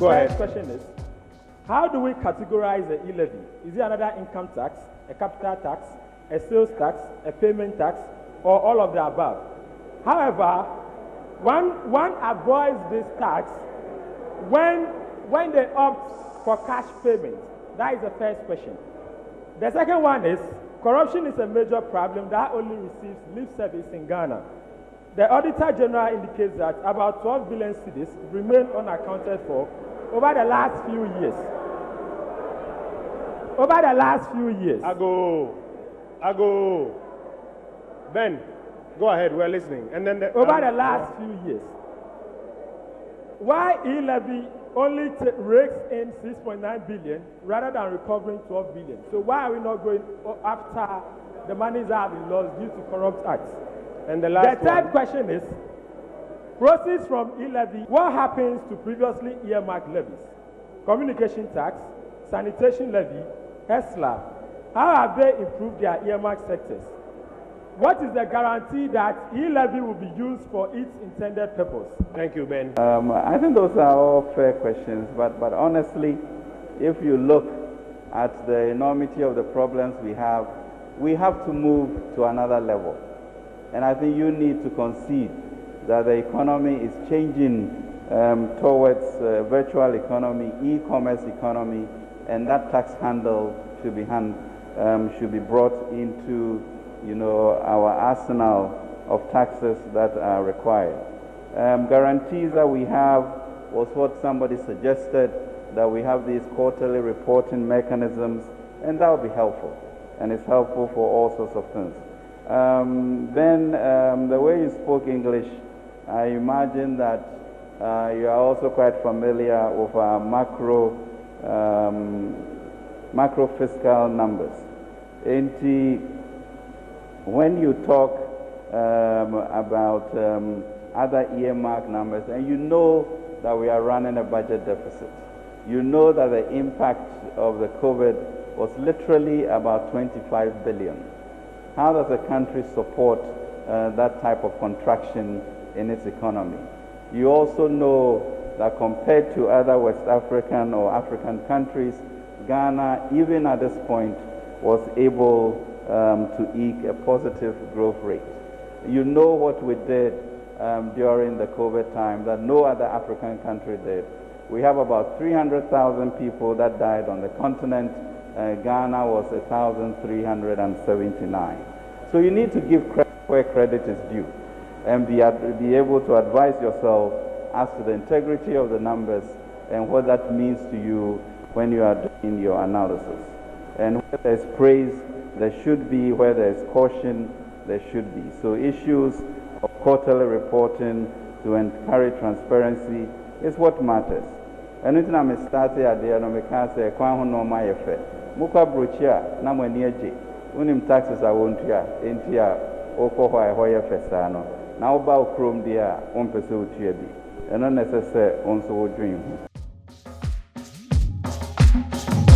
first question is, how do we categorize the E-levy? Is it another income tax, a capital tax, a sales tax, a payment tax, or all of the above? However, one avoids this tax when they opt for cash payment. That is the first question. The second one is, corruption is a major problem that only receives lip service in Ghana. The Auditor General indicates that about 12 billion cedis remain unaccounted for over the last few years. Over the last few years. Ago. Ben, go ahead, we're listening. And then over the last few years. Why E-levy only rakes in 6.9 billion rather than recovering 12 billion? So why are we not going after the monies that have been lost due to corrupt acts? And the third question is, proceeds from E-levy, what happens to previously earmarked levies? Communication tax, sanitation levy, HESLA. How have they improved their earmarked sectors? What is the guarantee that E-levy will be used for its intended purpose? Thank you, Ben. I think those are all fair questions, but honestly, if you look at the enormity of the problems we have to move to another level. And I think you need to concede that the economy is changing towards virtual economy, e-commerce economy, and that tax handle should be brought into our arsenal of taxes that are required. Guarantees that we have was what somebody suggested, that we have these quarterly reporting mechanisms, and that would be helpful, and it's helpful for all sorts of things. Then the way you spoke English, I imagine that you are also quite familiar with our macro fiscal numbers. When you talk about other earmark numbers, and you know that we are running a budget deficit, you know that the impact of the COVID was literally about 25 billion. How does a country support that type of contraction in its economy? You also know that compared to other West African or African countries, Ghana, even at this point, was able to eke a positive growth rate. You know what we did during the COVID time that no other African country did. We have about 300,000 people that died on the continent. Ghana was 1,379. So you need to give credit where credit is due and be able to advise yourself as to the integrity of the numbers and what that means to you when you are doing your analysis. And where there is praise, there should be. Where there is caution, there should be. So issues of quarterly reporting to encourage transparency is what matters. And it's not a started at the end say, Kwan no my effect. Muka brochia, na mweni eje. Unim taxes are won't ya, intia, oko hoya fesano. Now bow chrome dia, on pursue tiabi. And unnecessary on so dream.